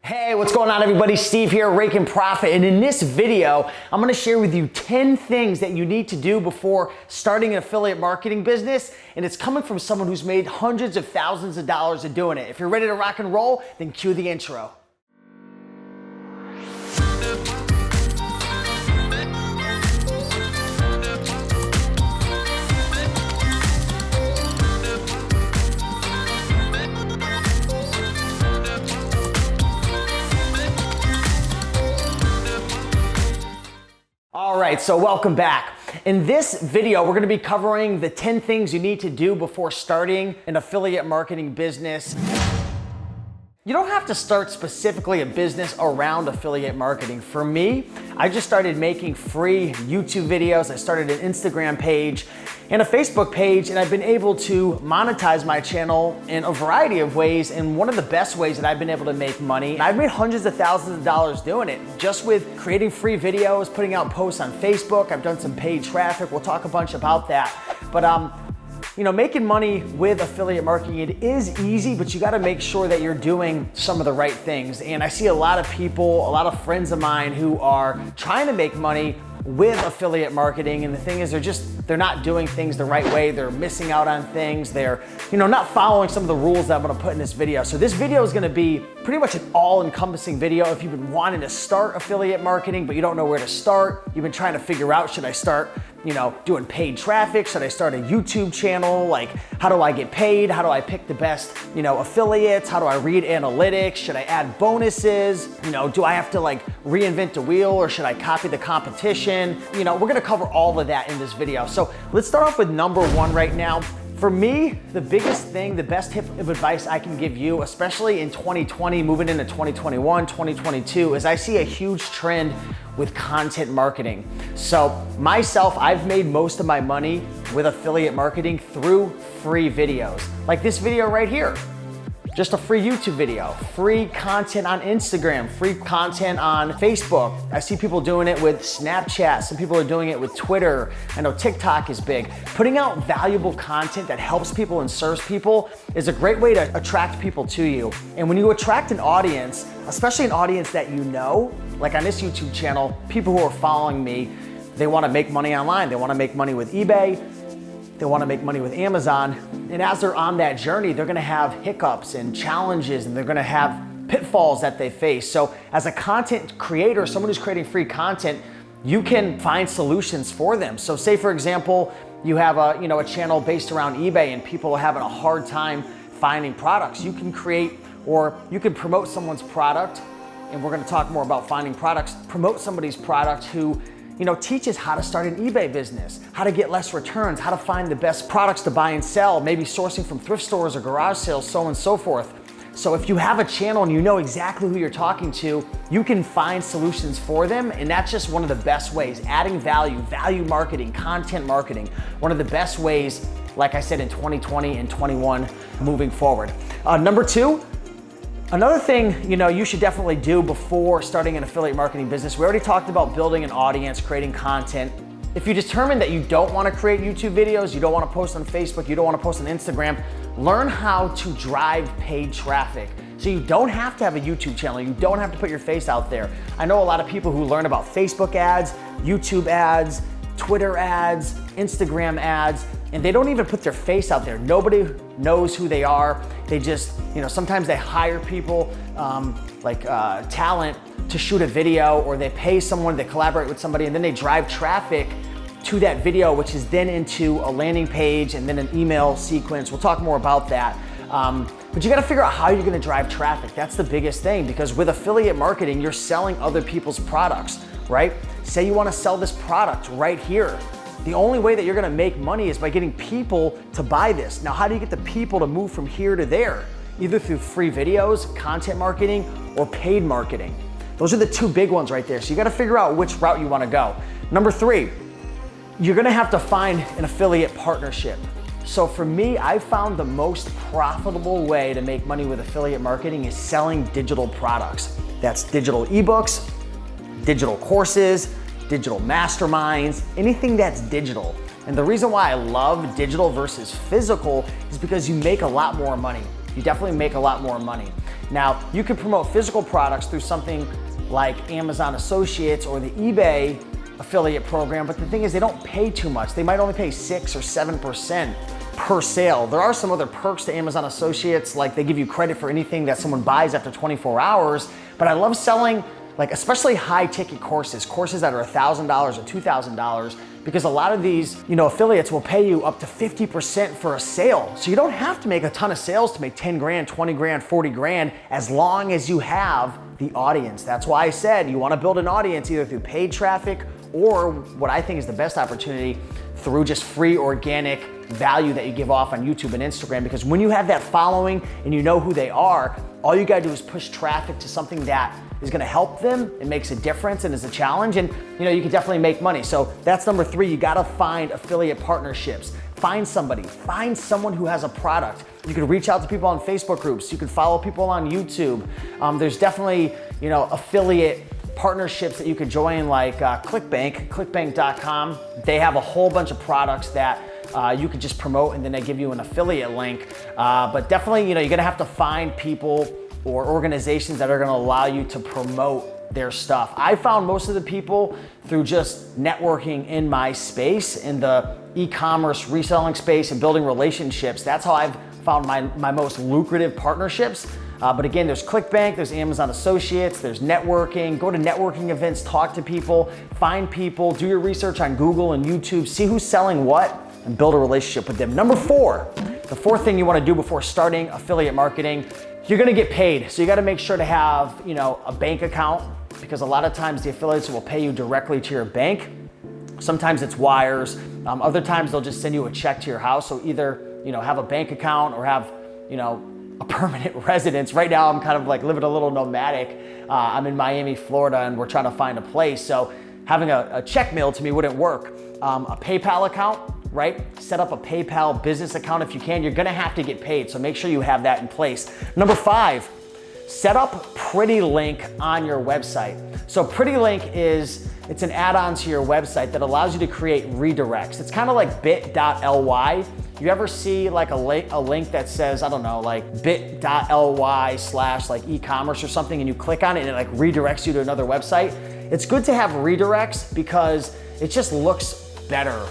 Hey, what's going on everybody? Steve here, Raiken Profit, and in this video, I'm gonna share with you 10 things that you need to do before starting an affiliate marketing business, and it's coming from someone who's made hundreds of thousands of dollars of doing it. If you're ready to rock and roll, then cue the intro. All right, so welcome back. In this video, we're gonna be covering the 10 things you need to do before starting an affiliate marketing business. You don't have to start specifically a business around affiliate marketing. For me, I just started making free YouTube videos. I started an Instagram page and a Facebook page, and I've been able to monetize my channel in a variety of ways. And one of the best ways that I've been able to make money, I've made hundreds of thousands of dollars doing it, just with creating free videos, putting out posts on Facebook. I've done some paid traffic. We'll talk a bunch about that. But you know, making money with affiliate marketing, it is easy, but you gotta make sure that you're doing some of the right things. And I see a lot of people, a lot of friends of mine who are trying to make money with affiliate marketing, and the thing is they're not doing things the right way. They're missing out on things. They're, you know, not following some of the rules that I'm gonna put in this video. So this video is gonna be pretty much an all-encompassing video. If you've been wanting to start affiliate marketing, but you don't know where to start, you've been trying to figure out, should I start, you know, doing paid traffic? Should I start a YouTube channel? Like, how do I get paid? How do I pick the best, you know, affiliates? How do I read analytics? Should I add bonuses? You know, do I have to like reinvent the wheel, or should I copy the competition? You know, we're gonna cover all of that in this video. So let's start off with number one right now. For me, the biggest thing, the best tip of advice I can give you, especially in 2020, moving into 2021, 2022, is I see a huge trend with content marketing. So myself, I've made most of my money with affiliate marketing through free videos. Like this video right here. Just a free YouTube video, free content on Instagram, free content on Facebook. I see people doing it with Snapchat. Some people are doing it with Twitter. I know TikTok is big. Putting out valuable content that helps people and serves people is a great way to attract people to you. And when you attract an audience, especially an audience that you know, like on this YouTube channel, people who are following me, they wanna make money online. They wanna make money with eBay. They wanna make money with Amazon. And as they're on that journey, they're gonna have hiccups and challenges, and they're gonna have pitfalls that they face. So as a content creator, someone who's creating free content, you can find solutions for them. So say for example, you have a channel based around eBay and people are having a hard time finding products. You can create, or you can promote someone's product, and we're gonna talk more about finding products, promote somebody's product who teaches how to start an eBay business, how to get less returns, how to find the best products to buy and sell, maybe sourcing from thrift stores or garage sales, so on and so forth. So if you have a channel and you know exactly who you're talking to, you can find solutions for them, and that's just one of the best ways. Adding value, value marketing, content marketing, one of the best ways, like I said, in 2020 and 21 moving forward. Number two, another thing you should definitely do before starting an affiliate marketing business, we already talked about building an audience, creating content. If you determine that you don't want to create YouTube videos, you don't want to post on Facebook, you don't want to post on Instagram, learn how to drive paid traffic. So you don't have to have a YouTube channel, you don't have to put your face out there. I know a lot of people who learn about Facebook ads, YouTube ads, Twitter ads, Instagram ads, and they don't even put their face out there. Nobody knows who they are. They just, sometimes they hire people talent to shoot a video, or they pay someone, they collaborate with somebody, and then they drive traffic to that video, which is then into a landing page and then an email sequence. We'll talk more about that. But you gotta figure out how you're gonna drive traffic. That's the biggest thing, because with affiliate marketing, you're selling other people's products, right? Say you wanna sell this product right here. The only way that you're gonna make money is by getting people to buy this. Now, how do you get the people to move from here to there? Either through free videos, content marketing, or paid marketing. Those are the two big ones right there. So you gotta figure out which route you wanna go. Number three, you're gonna have to find an affiliate partnership. So for me, I found the most profitable way to make money with affiliate marketing is selling digital products. That's digital ebooks, digital courses, digital masterminds, anything that's digital. And the reason why I love digital versus physical is because you make a lot more money. You definitely make a lot more money. Now, you can promote physical products through something like Amazon Associates or the eBay affiliate program, but the thing is they don't pay too much. They might only pay 6 or 7% per sale. There are some other perks to Amazon Associates, like they give you credit for anything that someone buys after 24 hours, but I love selling like especially high ticket courses that are $1,000 or $2,000, because a lot of these, affiliates will pay you up to 50% for a sale. So you don't have to make a ton of sales to make 10 grand, 20 grand, 40 grand, as long as you have the audience. That's why I said you want to build an audience either through paid traffic or what I think is the best opportunity, through just free organic value that you give off on YouTube and Instagram. Because when you have that following and you know who they are, all you gotta do is push traffic to something that is gonna help them and makes a difference and is a challenge, and you can definitely make money. So that's number 3, you gotta find affiliate partnerships. Find someone who has a product. You can reach out to people on Facebook groups, you can follow people on YouTube. There's definitely, affiliate partnerships that you could join, like clickbank.com. They have a whole bunch of products that you could just promote, and then they give you an affiliate link. But definitely, you're gonna have to find people or organizations that are gonna allow you to promote their stuff. I found most of the people through just networking in my space, in the e-commerce reselling space and building relationships. That's how I've found my most lucrative partnerships. But again, there's ClickBank, there's Amazon Associates, there's networking. Go to networking events, talk to people, find people, do your research on Google and YouTube, see who's selling what, and build a relationship with them. Number 4, the 4th thing you wanna do before starting affiliate marketing, you're gonna get paid. So you gotta make sure to have, a bank account, because a lot of times the affiliates will pay you directly to your bank. Sometimes it's wires. Other times they'll just send you a check to your house. So either, have a bank account or have, a permanent residence. Right now I'm kind of like living a little nomadic. I'm in Miami, Florida, and we're trying to find a place. So having a check mailed to me wouldn't work. A PayPal account, right? Set up a PayPal business account if you can. You're gonna have to get paid, so make sure you have that in place. Number 5, set up PrettyLink on your website. So PrettyLink it's an add-on to your website that allows you to create redirects. It's kind of like bit.ly. You ever see like a link that says, I don't know, like bit.ly/ e-commerce or something, and you click on it and it like redirects you to another website? It's good to have redirects because it just looks better.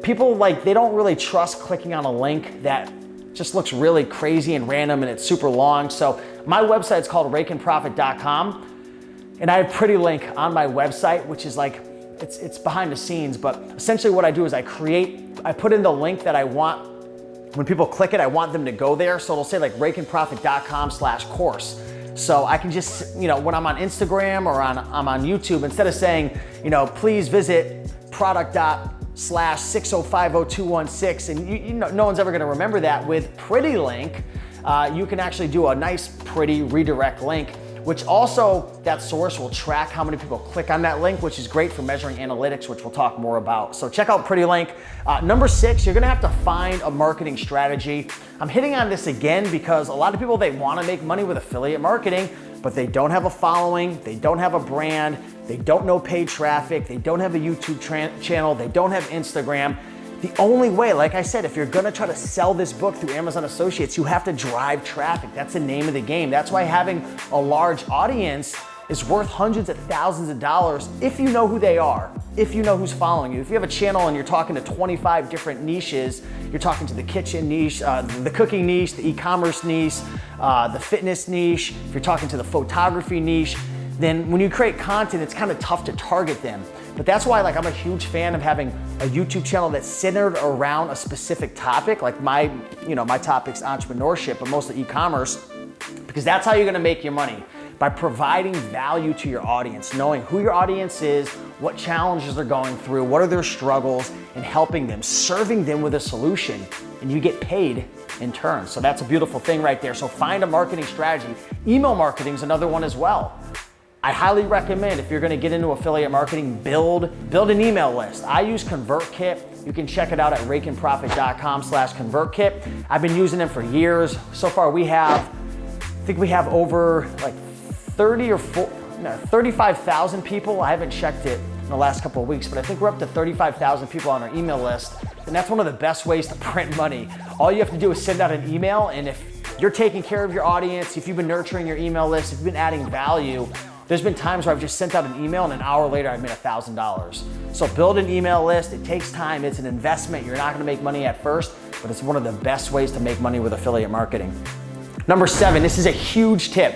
People they don't really trust clicking on a link that just looks really crazy and random and it's super long. So my website's called RaikenProfit.com, and I have PrettyLink on my website, which is it's behind the scenes, but essentially what I do is I put in the link that I want. When people click it, I want them to go there. So it'll say like RaikenProfit.com/course. So I can just, when I'm on Instagram or I'm on YouTube, instead of saying, please visit product./6050216, and no one's ever gonna remember that. With PrettyLink, you can actually do a nice, pretty redirect link, which also that source will track how many people click on that link, which is great for measuring analytics, which we'll talk more about. So check out PrettyLink. Number 6, you're gonna have to find a marketing strategy. I'm hitting on this again because a lot of people, they wanna make money with affiliate marketing, but they don't have a following, they don't have a brand, they don't know paid traffic, they don't have a YouTube channel, they don't have Instagram. The only way, like I said, if you're gonna try to sell this book through Amazon Associates, you have to drive traffic. That's the name of the game. That's why having a large audience is worth hundreds of thousands of dollars if you know who they are, if you know who's following you. If you have a channel and you're talking to 25 different niches, you're talking to the kitchen niche, the cooking niche, the e-commerce niche, the fitness niche, if you're talking to the photography niche, then when you create content, it's kind of tough to target them. But that's why I'm a huge fan of having a YouTube channel that's centered around a specific topic. Like my topic's entrepreneurship, but mostly e-commerce, because that's how you're gonna make your money, by providing value to your audience, knowing who your audience is, what challenges they're going through, what are their struggles, and helping them, serving them with a solution, and you get paid in turn. So that's a beautiful thing right there. So find a marketing strategy. Email marketing is another one as well. I highly recommend, if you're gonna get into affiliate marketing, build an email list. I use ConvertKit. You can check it out at RaikenProfit.com/ConvertKit. I've been using them for years. So far I think we have over 35,000 people. I haven't checked it in the last couple of weeks, but I think we're up to 35,000 people on our email list. And that's one of the best ways to print money. All you have to do is send out an email, and if you're taking care of your audience, if you've been nurturing your email list, if you've been adding value, there's been times where I've just sent out an email and an hour later I've made $1,000. So build an email list, it takes time, it's an investment. You're not gonna make money at first, but it's one of the best ways to make money with affiliate marketing. Number 7, this is a huge tip.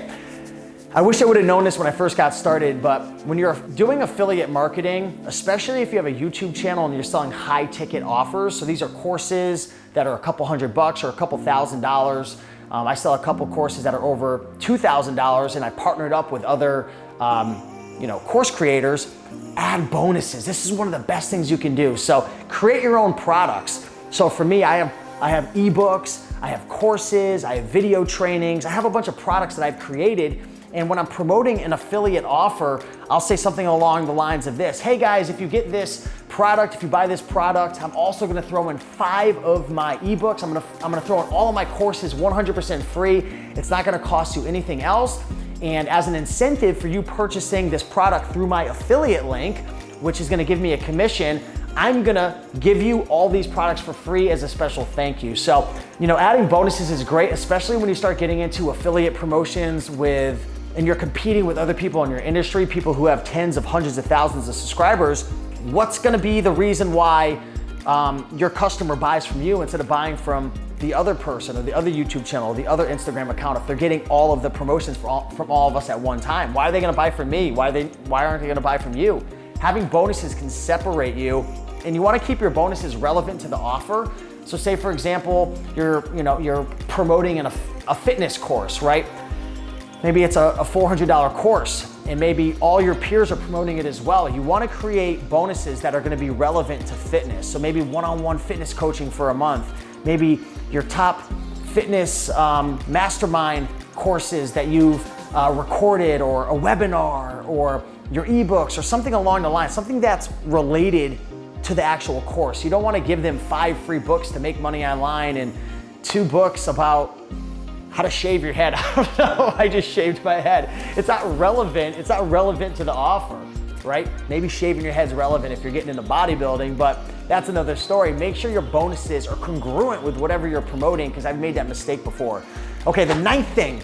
I wish I would have known this when I first got started, but when you're doing affiliate marketing, especially if you have a YouTube channel and you're selling high ticket offers, so these are courses that are a couple $100 or a couple $1,000. I sell a couple courses that are over $2,000 and I partnered up with other course creators. Add bonuses. This is one of the best things you can do. So create your own products. So for me, I have ebooks, I have courses, I have video trainings, I have a bunch of products that I've created. And when I'm promoting an affiliate offer, I'll say something along the lines of this. Hey guys, if you get this product, if you buy this product, I'm also gonna throw in 5 of my ebooks. I'm gonna throw in all of my courses 100% free. It's not gonna cost you anything else. And as an incentive for you purchasing this product through my affiliate link, which is gonna give me a commission, I'm gonna give you all these products for free as a special thank you. So, adding bonuses is great, especially when you start getting into affiliate promotions and you're competing with other people in your industry, people who have tens of hundreds of thousands of subscribers. What's gonna be the reason why your customer buys from you instead of buying from the other person or the other YouTube channel or the other Instagram account if they're getting all of the promotions from all of us at one time? Why are they gonna buy from me? Why aren't they gonna buy from you? Having bonuses can separate you, and you wanna keep your bonuses relevant to the offer. So say for example, you're promoting a fitness course, right? Maybe it's a $400 course and maybe all your peers are promoting it as well. You wanna create bonuses that are gonna be relevant to fitness. So maybe one-on-one fitness coaching for a month, maybe your top fitness mastermind courses that you've recorded, or a webinar, or your ebooks, or something along the line, something that's related to the actual course. You don't wanna give them 5 free books to make money online and 2 books about how to shave your head. I don't know, I just shaved my head. It's not relevant to the offer, right? Maybe shaving your head's relevant if you're getting into bodybuilding, but that's another story. Make sure your bonuses are congruent with whatever you're promoting, because I've made that mistake before. Okay, the ninth thing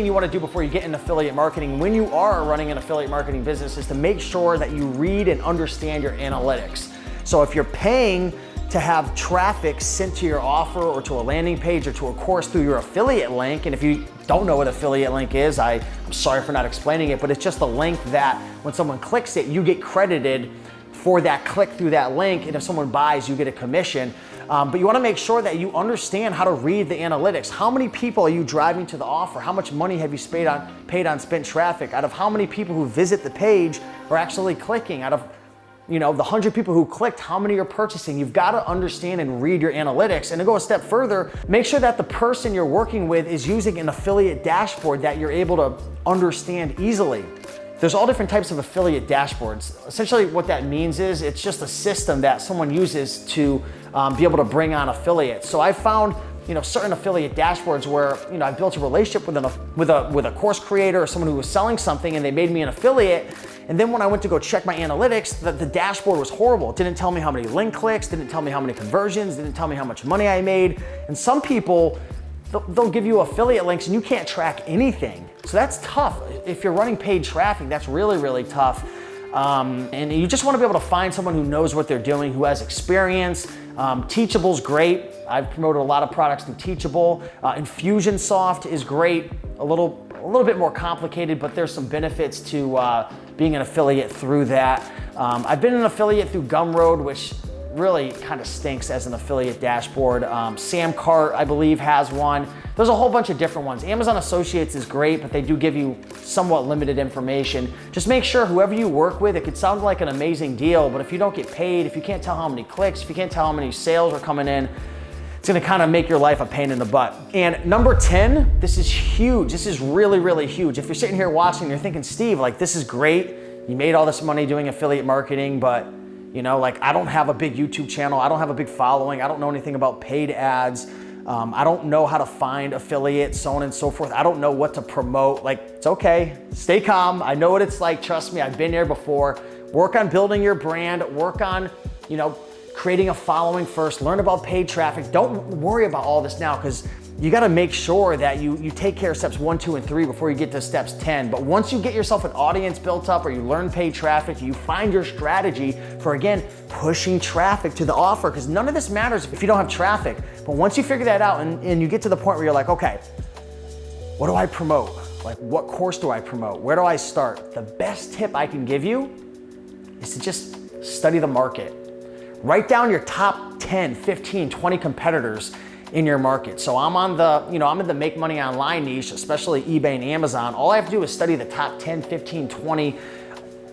you wanna do before you get into affiliate marketing, when you are running an affiliate marketing business, is to make sure that you read and understand your analytics. So if you're paying to have traffic sent to your offer or to a landing page or to a course through your affiliate link, and if you don't know what affiliate link is, I'm sorry for not explaining it, but it's just a link that when someone clicks it, you get credited for that click through that link, and if someone buys, you get a commission. But you wanna make sure that you understand how to read the analytics. How many people are you driving to the offer? How much money have you paid on spent traffic? Out of how many people who visit the page are actually clicking? Out of the 100 people who clicked, how many are purchasing? You've got to understand and read your analytics. And to go a step further, make sure that the person you're working with is using an affiliate dashboard that you're able to understand easily. There's all different types of affiliate dashboards. Essentially what that means is it's just a system that someone uses to be able to bring on affiliates. So I found certain affiliate dashboards where I built a relationship with a course creator or someone who was selling something, and they made me an affiliate. And then when I went to go check my analytics, the dashboard was horrible. It didn't tell me how many link clicks, didn't tell me how many conversions, didn't tell me how much money I made. And some people, they'll give you affiliate links and you can't track anything. So that's tough. If you're running paid traffic, that's really, really tough. And you just want to be able to find someone who knows what they're doing, who has experience. Teachable's great. I've promoted a lot of products through Teachable. Infusionsoft is great. A little bit more complicated, but there's some benefits to being an affiliate through that. I've been an affiliate through Gumroad, which really kind of stinks as an affiliate dashboard. Samcart, I believe, has one. There's a whole bunch of different ones. Amazon Associates is great, but they do give you somewhat limited information. Just make sure whoever you work with, it could sound like an amazing deal, but if you don't get paid, if you can't tell how many clicks, if you can't tell how many sales are coming in, it's gonna kind of make your life a pain in the butt. And number 10, this is huge. This is really, really huge. If you're sitting here watching and you're thinking, Steve, like, this is great. You made all this money doing affiliate marketing, but I don't have a big YouTube channel. I don't have a big following. I don't know anything about paid ads. I don't know how to find affiliates, so on and so forth. I don't know what to promote. It's okay. Stay calm. I know what it's like. Trust me, I've been there before. Work on building your brand. Work on, creating a following first, learn about paid traffic. Don't worry about all this now, because you gotta make sure that you take care of steps 1, 2, and 3 before you get to steps 10. But once you get yourself an audience built up, or you learn paid traffic, you find your strategy for, again, pushing traffic to the offer, because none of this matters if you don't have traffic. But once you figure that out and you get to the point where you're like, okay, what do I promote? Like, what course do I promote? Where do I start? The best tip I can give you is to just study the market. Write down your top 10, 15, 20 competitors in your market. So I'm on the, I'm in the make money online niche, especially eBay and Amazon. All I have to do is study the top 10, 15, 20,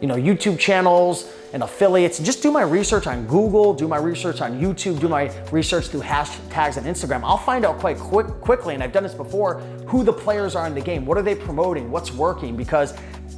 YouTube channels and affiliates. Just do my research on Google, do my research on YouTube, do my research through hashtags on Instagram. I'll find out quite quickly, and I've done this before, who the players are in the game. What are they promoting? What's working? Because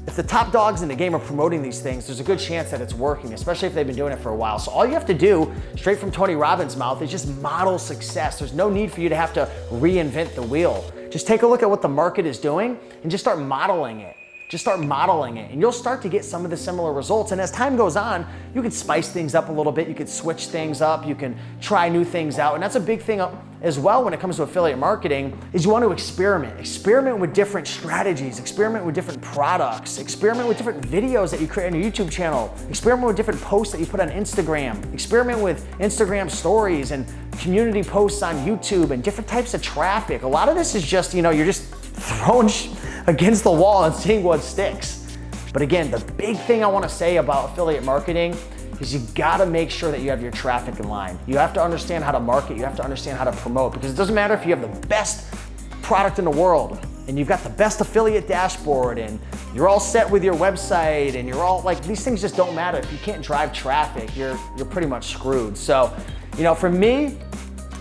if the top dogs in the game are promoting these things, there's a good chance that it's working, especially if they've been doing it for a while. So all you have to do, straight from Tony Robbins' mouth, is just model success. There's no need for you to have to reinvent the wheel. Just take a look at what the market is doing and just start modeling it. Just start modeling it, and you'll start to get some of the similar results. And as time goes on, you can spice things up a little bit. You can switch things up. You can try new things out. And that's a big thing as well when it comes to affiliate marketing, is you want to experiment. Experiment with different strategies. Experiment with different products. Experiment with different videos that you create on your YouTube channel. Experiment with different posts that you put on Instagram. Experiment with Instagram stories and community posts on YouTube and different types of traffic. A lot of this is just, you're just throwing against the wall and seeing what sticks. But again, the big thing I want to say about affiliate marketing is you got to make sure that you have your traffic in line. You have to understand how to market. You have to understand how to promote, because it doesn't matter if you have the best product in the world and you've got the best affiliate dashboard and you're all set with your website and you're all like, these things just don't matter. If you can't drive traffic, you're pretty much screwed. So, for me,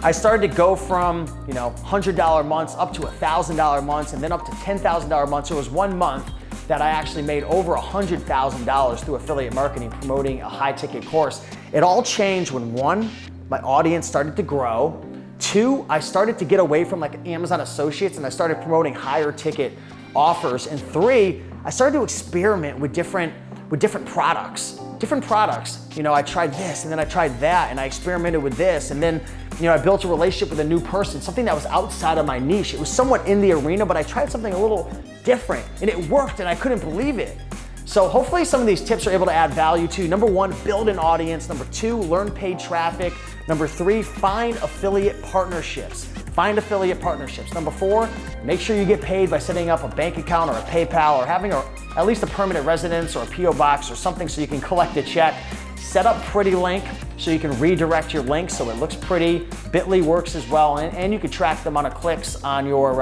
I started to go from, $100 months up to $1,000 months, and then up to $10,000 months. It was 1 month that I actually made over $100,000 through affiliate marketing, promoting a high ticket course. It all changed when 1, my audience started to grow. 2, I started to get away from like Amazon Associates and I started promoting higher ticket offers. And 3, I started to experiment with different products. I tried this and then I tried that and I experimented with this, and then I built a relationship with a new person, something that was outside of my niche. It was somewhat in the arena, but I tried something a little different and it worked and I couldn't believe it. So hopefully some of these tips are able to add value to you. Number 1, build an audience. Number 2, learn paid traffic. Number 3, find affiliate partnerships. Number 4, make sure you get paid by setting up a bank account or a PayPal, or having at least a permanent residence or a PO box or something so you can collect a check. Set up Pretty Link so you can redirect your links so it looks pretty. Bitly works as well, and you can track the amount of clicks on your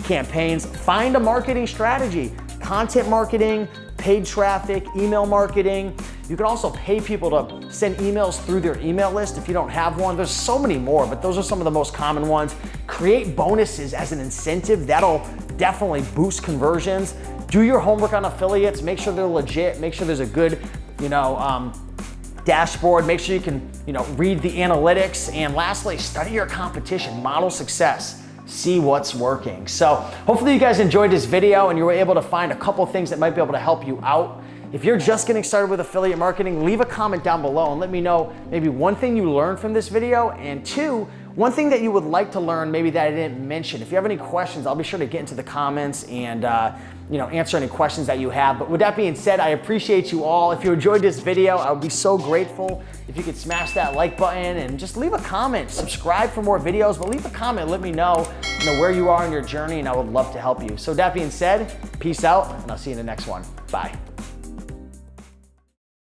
campaigns. Find a marketing strategy. Content marketing, paid traffic, email marketing. You can also pay people to send emails through their email list if you don't have one. There's so many more, but those are some of the most common ones. Create bonuses as an incentive. That'll definitely boost conversions. Do your homework on affiliates. Make sure they're legit. Make sure there's a good, dashboard. Make sure you can, read the analytics. And lastly, study your competition. Model success. See what's working. So hopefully you guys enjoyed this video and you were able to find a couple things that might be able to help you out. If you're just getting started with affiliate marketing, leave a comment down below and let me know maybe one thing you learned from this video, and 2, one thing that you would like to learn maybe that I didn't mention. If you have any questions, I'll be sure to get into the comments and answer any questions that you have. But with that being said, I appreciate you all. If you enjoyed this video, I would be so grateful if you could smash that like button and just leave a comment. Subscribe for more videos, but leave a comment. Let me know, where you are in your journey, and I would love to help you. So with that being said, peace out, and I'll see you in the next one. Bye.